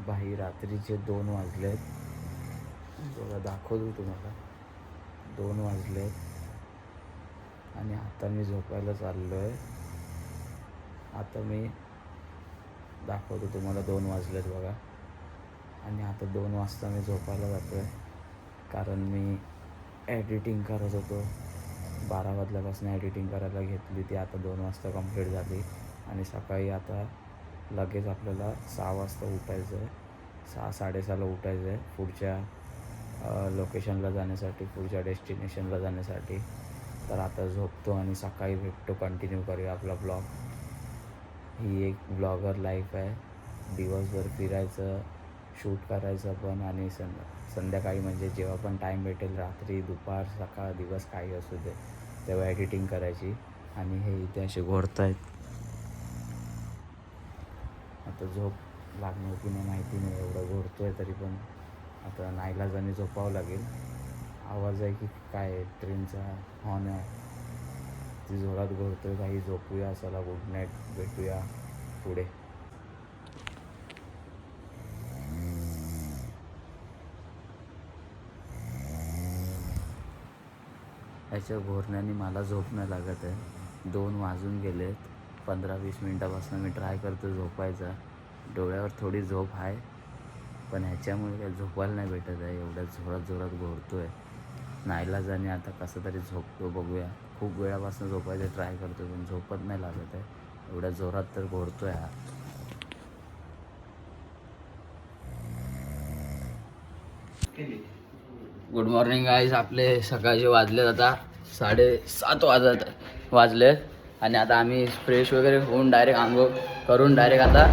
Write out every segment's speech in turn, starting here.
भाई रात्रीचे 2 वाजलेत. बघा दाखवतो तुम्हाला. 2 वाजलेत आणि आता मी झोपायला चाललो आहे. आता मी दाखवतो तुम्हाला 2 वाजलेत बघा. आणि आता 2 वाजता मी झोपायला जातो आहे, कारण मी एडिटिंग करत होतो. 12 वाजल्यापासून एडिटिंग करायला घेतली ती. आता 2 वाजता कंप्लीट झाली आणि सकाळी आता लगेच आपल्याला 6 वाजता उठायचं आहे. 6-6:30ला उठायचं आहे पुढच्या लोकेशनला जाण्यासाठी, पुढच्या डेस्टिनेशनला जाण्यासाठी. तर आता झोपतो आणि सकाळी भेटतो. कंटिन्यू करूया आपला ब्लॉग. ही एक ब्लॉगर लाईफ आहे. दिवसभर फिरायचं, शूट करायचं पण, आणि संध्याकाळी म्हणजे जेव्हा पण टाईम भेटेल, रात्री, दुपार, सकाळ, दिवस काही असू दे, तेव्हा एडिटिंग करायची. आणि हे इथे असे घोरत आहेत. आता झोप लागणार की नाही माहिती नाही, एवढं घोरतो आहे तरी पण आता नाईलाजाने झोपावं लागेल. आवाज आहे की काय, ट्रेनचा हॉर्न आहे, ती जोरात घोरतो आहे. काही झोपूया, चला गुड नाईट, भेटूया पुढे. याच्या घोरण्याने मला झोप नाही लागत आहे. 2 वाजून गेलेत. 15-20 मिनटापासून मी ट्राय करतो झोपायचा. डोळ्यावर थोडी झोप आहे, पण ह्याच्यामुळे काही झोपायला नाही भेटत आहे. एवढ्या जोरात घोरतो आहे. नाईलाजाने आता कसं तरी झोपतो, बघूया. खूप वेळापासून झोपायचं ट्राय करतो पण झोपत नाही लागत आहे. एवढ्या जोरात तर घोरतो आहे हा. Good morning guys. आपले सकाळचे वाजलेत आता 7:30 वाजलेत. आणि आता आम्ही फ्रेश वगैरे होऊन डायरेक्ट आंघोळ करून डायरेक्ट आता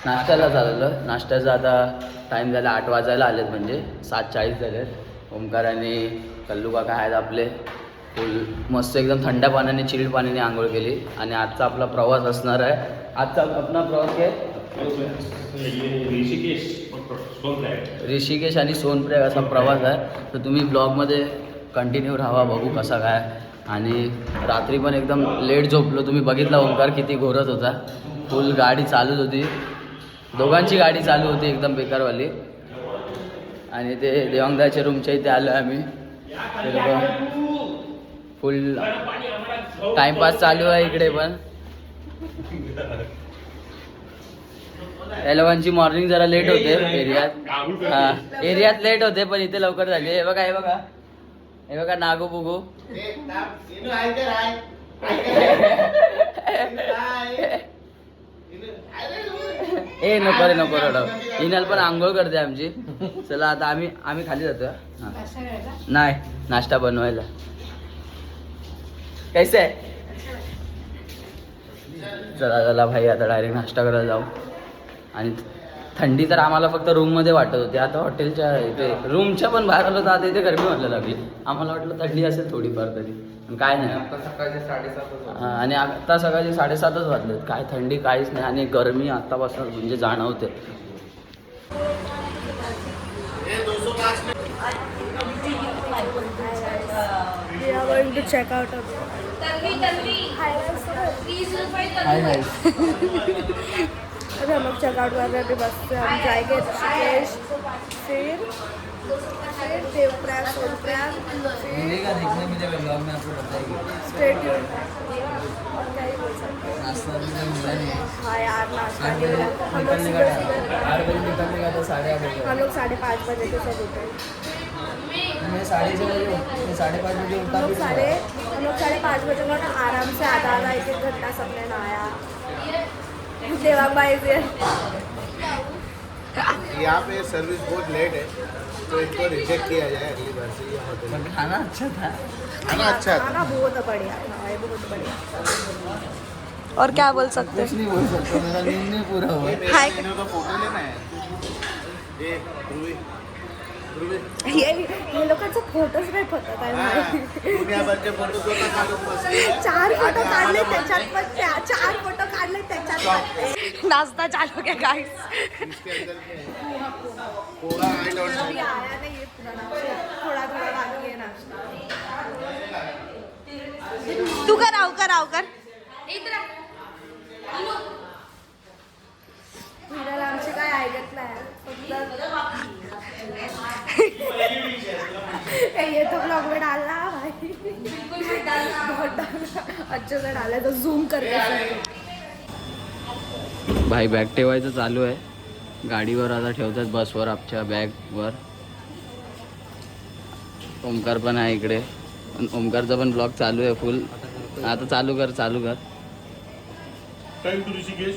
नाश्त्याला चाललो. नाश्त्याचा आता टाईम झाला 8 वाजायला आलेत, म्हणजे 7:40 झालेत. ओमकार आणि कल्लू काका आहेत आपले. फुल मस्त एकदम थंड पाण्याने, चिल्ड पाण्याने आंघोळ केली. आणि आजचा आपला प्रवास असणार आहे. आजचा आपला प्रवास आहे ऋषिकेश आणि सोनप्रयाग असा प्रवास आहे. तर तुम्ही ब्लॉगमध्ये कंटिन्यू राहा, बघू कसा काय. आणि रात्री पण एकदम लेट झोपलो. तुम्ही बघितला ओंकार किती घोरत होता. फुल गाडी चालूच होती, दोघांची गाडी चालू होती एकदम बेकारवाली. आणि ते देवांगदाच्या रूमच्या इथे आलो आम्ही. ते लोक फुल टाइमपास चालू आहे इकडे पण. या लोकांची मॉर्निंग जरा लेट होते एरियात. एरियात लेट होते पण इथे लवकर झाली. हे बघा, हे बघा, हे बघा नागू बुगू. ए नको रे, नको रडव. हिनाल पण आंघोळ करते आमची. चला आता आम्ही खाली जातो. नाही, नाश्ता बनवायला. कैसे आहे? चला भाई, आता डायरेक्ट नाश्ता करायला जाऊ. आणि थंडी तर आम्हाला फक्त रूममध्ये वाटत होती. आता हॉटेलच्या इथे रूमच्या पण बाहेर आलो तर आता इथे गरमी वाटायला लागली. आम्हाला वाटलं थंडी असेल थोडीफार तरी, पण काय नाही. आणि आता सकाळचे 7:30 वाजलेत. काय थंडी काहीच नाही. आणि गरमी आत्तापासून म्हणजे जाणवते. अभी हम लोग चेकआउट कर रहे हैं. अभी बस से हम जाएंगे ऋषिकेश, फिर देवप्रयाग, सोनप्रयाग, स्ट्रेट ट्यून. और क्या ही बोल सकते हैं. हाँ यार, नाश्ता हम लोग 5:30 बजे के सब उठे. हम लोग 5:30 बजे को ना आराम से आधा 1-1 घंटा सबने नहाया. देवाबाई से यहाँ पे सर्विस बहुत लेट है, तो इसको रिजेक्ट किया जाए अगली बार से. ये खाना अच्छा था. खाना बहुत बढ़िया था, बहुत बढ़िया. और क्या बोल सकते कुछ नहीं बोल सकते, मेरा नींद नहीं पूरा हुआ. तो फोटो लेना है. ये लोकांचा फोटोच नाही पडत आहे. दुनियाभरचे फोटो 4 फोटो काढले त्याच्यात पण 4 फोटो काढले त्याच्यात पण. नाश्ता चालू क्या गाइस. आया नहीं ये थोड़ा बाकी है नाश्ता. तू कर फिरायला आमचे काय ऐकत नाही. ये तो ब्लॉग में डालना भाई, बिल्कुल मत डालना, बहुत डालना, अच्छे से डाला तो झूम करके। भाई बॅग ठेवायचं चालू आहे गाडीवर, आता ठेवतात बसवर आमच्या बॅगवर. ओमकार पण आहे इकडे, ओमकारचा पण ब्लॉग चालू आहे फुल. आता चालू कर. Time to Rishikesh.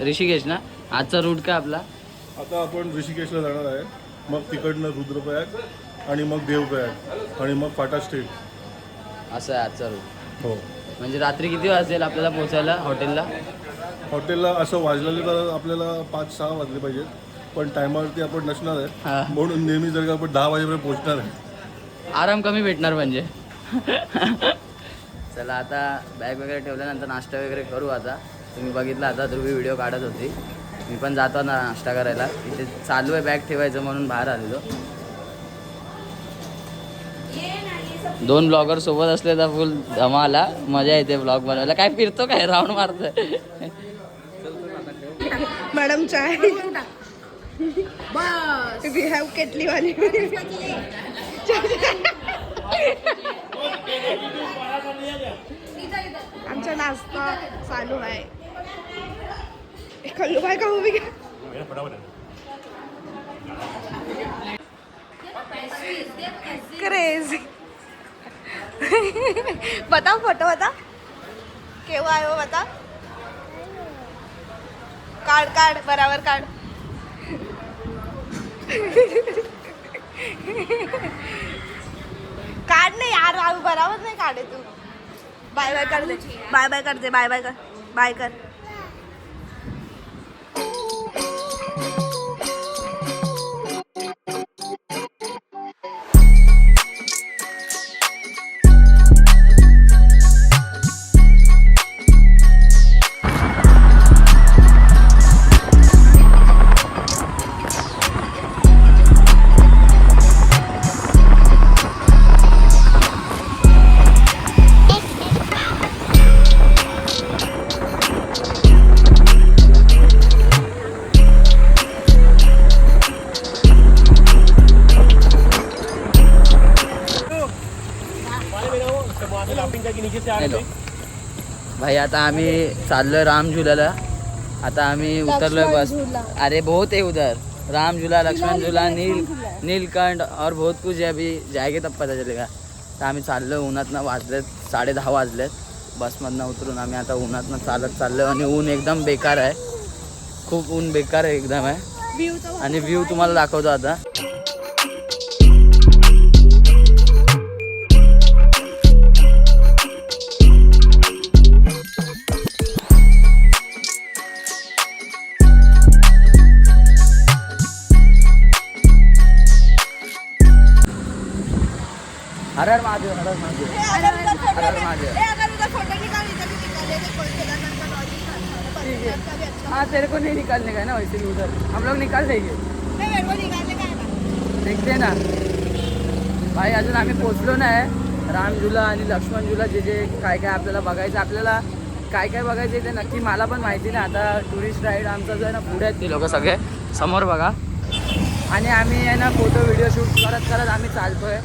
ऋषिकेश ना, आजचा रूट काय आपला? आता आपण ऋषिकेशला जाणार आहे, मग तिकडनं रुद्रप्रयाग आणि मग देवप्रयाग आणि मग फाटा स्टेट. असं आहे आजचा रूट. हो. म्हणजे रात्री किती वाजेल आपल्याला पोहोचायला हॉटेलला? हॉटेलला असं वाजलेलं तर आपल्याला 5-6 वाजले पाहिजेत, पण टायमावरती आपण नसणार हा. आहे, म्हणून नेहमी जर का आपण 10 वाजेपर्यंत पोहोचणार आहे. आराम कमी भेटणार म्हणजे. चला आता बॅग वगैरे ठेवल्यानंतर नाश्ता वगैरे करू. आता तुम्ही बघितलं, आता ध्रुवी व्हिडिओ काढत होती, मी पण जातो ना नाश्ता करायला. इथे चालू आहे बॅग ठेवायचं म्हणून बाहेर आलेलो. 2 ब्लॉगर सोबत असले तर फुल धमाला मजा येते ब्लॉग बनवायला. काय फिरतो काय, राऊंड मारतोय. मॅडम चाय बस, वी हॅव केटली वाली. आमचा नाश्ता चालू आहे. कल्लू भाई का हो भी क्रेजी. बताओ फोटो बता, केव्हा आहे वो बता. काढ बराबर काढ. काढ नाही यार, बराबर नाही काढे तू. बाय बाय कर दे, बाय बाय कर दे, बाय बाय कर, बाय कर. हॅलो भाई, आता आम्ही चाललोय राम झुलाला. आता आम्ही उतरलोय बस. अरे बहुत है उधर, राम झूला, लक्ष्मण झूला, नीलकंठ और बहुत कुछ है. अभी जाएंगे तब पता चलेगा. तर आम्ही चाललोय, उन्हातनं वाजलेत 10:30 वाजलेत. बसमधनं उतरून आम्ही आता उन्हातनं चालत चाललोय आणि ऊन एकदम बेकार आहे, खूप ऊन बेकार आहे एकदम आहे. आणि व्ह्यू तुम्हाला दाखवतो आता. हर हर महादेव, हर हर महादेव, हर हर महादेव. हाँ तेरे को नहीं निकालने का है ना, वैसे भी उधर हम लोग निकाल देंगे. देखते ना भाई. अजून आम्ही पोचलो नाही. राम झुला आणि लक्ष्मण झुला जे जे काय काय आपल्याला बघायचं, आपल्याला काय काय बघायचं ते नक्की मला पण माहिती नाही. आता टुरिस्ट राईड आमचा जो आहे ना, पुढे आहेत ते लोक सगळे समोर बघा. आणि आम्ही आहे ना फोटो व्हिडिओ शूट करत करत आम्ही चालतोय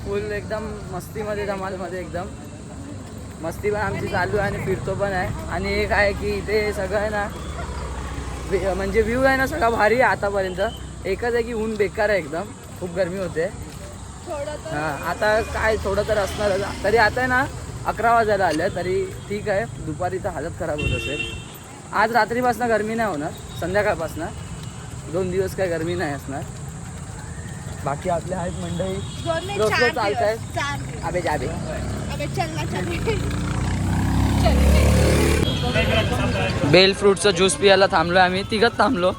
फुल एकदम मस्तीमध्ये, धमालमध्ये एकदम मस्ती पण आमची चालू आहे आणि फिरतो पण आहे. आणि एक आहे की इथे सगळं आहे ना, म्हणजे व्ह्यू आहे ना सगळा भारी आहे आतापर्यंत. एकच आहे की ऊन बेकार आहे एकदम, खूप गरमी होते. हां आता काय थोडं तर असणारच. तरी आता आहे ना 11 वाजायला आले, तरी ठीक आहे. दुपारी तर हालत खराब होत असेल. आज रात्रीपासून गरमी नाही होणार, संध्याकाळपासून 2 दिवस काय गरमी नाही असणार. बाकी आपले आहेत मंडळी रोज चालत आहेत. अबे जाबे बेल फ्रूटचं ज्यूस पियाला थांबलो आम्ही, तिघच थांबलो.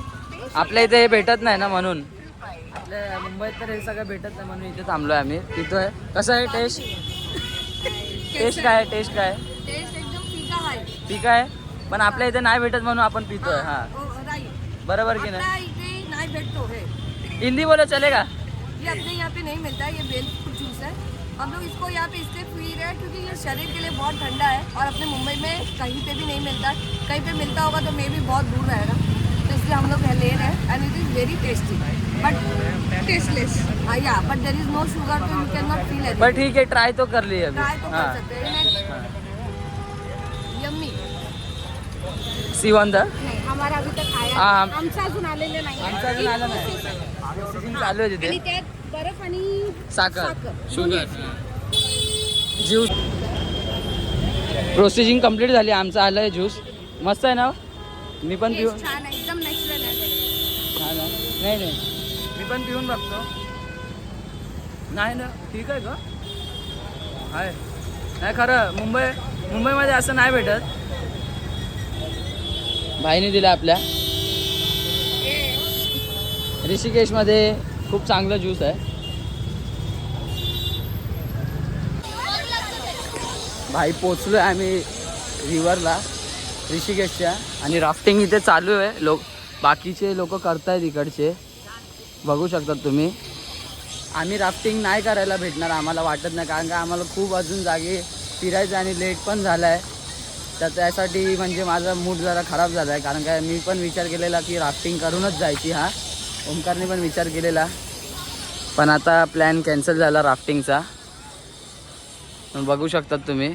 आपल्या इथे हे भेटत नाही ना, म्हणून आपल्या मुंबईत तर हे सगळं भेटत नाही म्हणून इथे थांबलो आम्ही. पितोय. कसं आहे टेस्ट? टेस्ट काय आहे? टेस्ट काय आहे? ठीक आहे, पण आपल्या इथे नाही भेटत म्हणून आपण पितोय. हां बरोबर की नाही? हिंदी बोलो चलेगा? ये अपने यहाँ पे नहीं मिलता है, ये बेल फ्रूट जूस है. हम लोग इसको यहाँ पे इसलिए पी रहे हैं क्योंकि ये शरीर के लिए बहुत ठंडा है और अपने मुंबई में कहीं पे भी नहीं मिलता. कहीं पे मिलता होगा तो मे भी बहुत दूर रहेगा, तो इसलिए हम लोग ले रहे हैं and it is very tasty but tasteless या but there is no sugar तो you can not feel it but ठीक है, ट्राई तो कर लिए अभी. ट्राई तो कर हाँ. सकते हैं. यम्मी. सी वन द नाही हमारा अभी तक आया हाँ. आमचं अजून आलेलं नाही. आमचं अजून आलं नाही. प्रोसेसिंग चालू आहे आणि तिथे. त्यात बर्फ आणि साखर, शुगर, ज्यूस. प्रोसेसिंग कंप्लीट झाली. आमचं आलं आहे ज्यूस. मस्त आहे ना. मी पण पिऊन. छान आहे, एकदम नॅचरल आहे. हा ना. नाही नाही, मी पण पिऊन बघतो. नाही ना, ठीक आहे का. आहे नाही खरं. मुंबईमध्ये असं नाही भेटत. भाईने दिलं आपल्या. ऋषिकेशमध्ये खूप चांगलं ज्यूस आहे. भाई पोचलो आहे आम्ही रिव्हरला ऋषिकेशच्या आणि राफ्टिंग इथे चालू आहे. बाकीचे लोक करतायत इकडचे, बघू शकतात तुम्ही. आम्ही राफ्टिंग नाही करायला भेटणार आम्हाला वाटत नाही, कारण का आम्हाला खूप अजून जागे फिरायचं आणि लेट पण झाला आहे. तर त्यासाठी म्हणजे माझा मूड जरा खराब झाला आहे, कारण काय मी पण विचार केलेला की राफ्टिंग करूनच जायची. हा ओमकारने पण विचार केलेला, पण आता प्लॅन कॅन्सल झाला राफ्टिंगचा. बघू शकतात तुम्ही.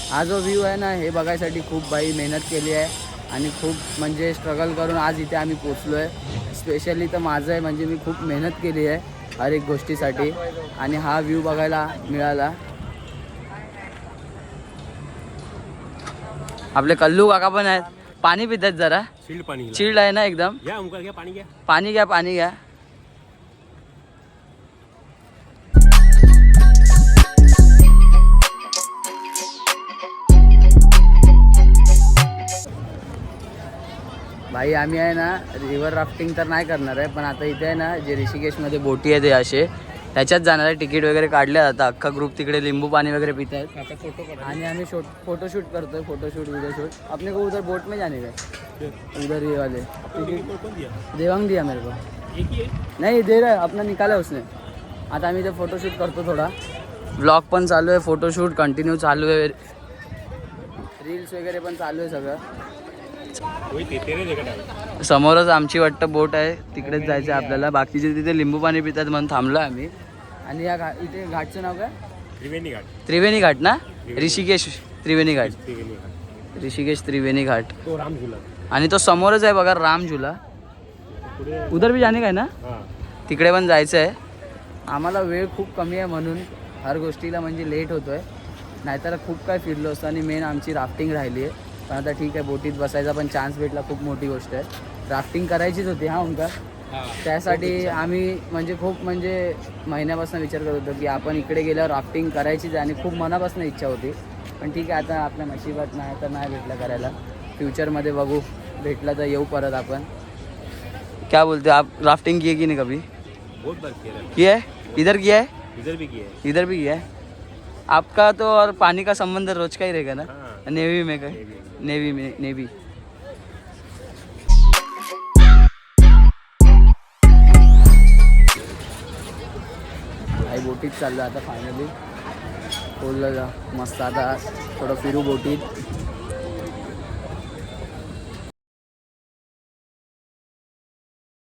हा जो व्ह्यू आहे ना, हे बघायसाठी खूप बाई मेहनत केली आहे आणि खूप म्हणजे स्ट्रगल करून आज इथे आम्ही पोचलो आहे. स्पेशली तर माझं आहे, म्हणजे मी खूप मेहनत केली आहे हर एक गोष्टीसाठी आणि हा व्ह्यू बघायला मिळाला. आपले कल्लू काका पण आहेत. पाणी पितात जरा. चिल्ड आहे ना एकदम. पाणी घ्या. भाई आम्ही आहे ना रिव्हर राफ्टिंग तर नाही करणार आहे, पण आता इथे आहे ना जे ऋषिकेशमध्ये बोटी आहे ते असे त्याच्यात जाणार आहे. तिकीट वगैरे काढले जातं. अख्खा ग्रुप तिकडे लिंबू पाणी वगैरे पित आहेत आणि आम्ही फोटोशूट करतोय. Photoshoot video shoot. अपने को उधर बोट में जाने का उधर ये वाले देवांग दिया मेरे को. नहीं दे रहा है, अपना निकाला है उसने. आता आम्ही इथे फोटोशूट करतो. थोडा ब्लॉग पण चालू आहे, फोटोशूट कंटिन्यू चालू आहे, रील्स वगैरे पण चालू आहे सगळं. समोरच आमची वाटतं बोट आहे, तिकडेच जायचं आहे आपल्याला. बाकीचे तिथे लिंबू पाणी पितात म्हणून थांबलो आम्ही. आणि या इथे घाटचं नाव काय? त्रिवेणी घाट ना. ऋषिकेश त्रिवेणी घाट. ऋषिकेश त्रिवेणी घाट. आणि तो समोरच आहे बघा राम झुला. उधर भी जाणे काय ना, तिकडे पण जायचं आहे. आम्हाला वेळ खूप कमी आहे म्हणून हर गोष्टीला म्हणजे लेट होतोय. नाहीतर खूप काय फिरलो असतो. आणि मेन आमची राफ्टिंग राहिली आहे, पण आता ठीक आहे बोटीत बसायचा पण चान्स भेटला, खूप मोठी गोष्ट आहे. राफ्टिंग करायचीच होती हा ओंकार. त्यासाठी आम्ही म्हणजे खूप म्हणजे महिन्यापासून विचार करत होतो की आपण इकडे गेल्यावर राफ्टिंग करायचीच आहे आणि खूप मनापासून इच्छा होती. पण ठीक आहे, आता आपल्या नशिबात नाही तर नाही भेटलं करायला. फ्युचरमध्ये बघू, भेटलं तर येऊ परत आपण. क्या बोलते आप, राफ्टिंग की है कि नहीं कभी? बहुत बार किया है. इधर किया है, इधर भी किया है. आपका तो और पानी का संबंध रोज का ही रहेगा ना. हाँ. नेवी में का, नेवी. आई बोटीत चाललं आता फायनली. बोललं जा मस्त. आता थोडं फिरू बोटीत.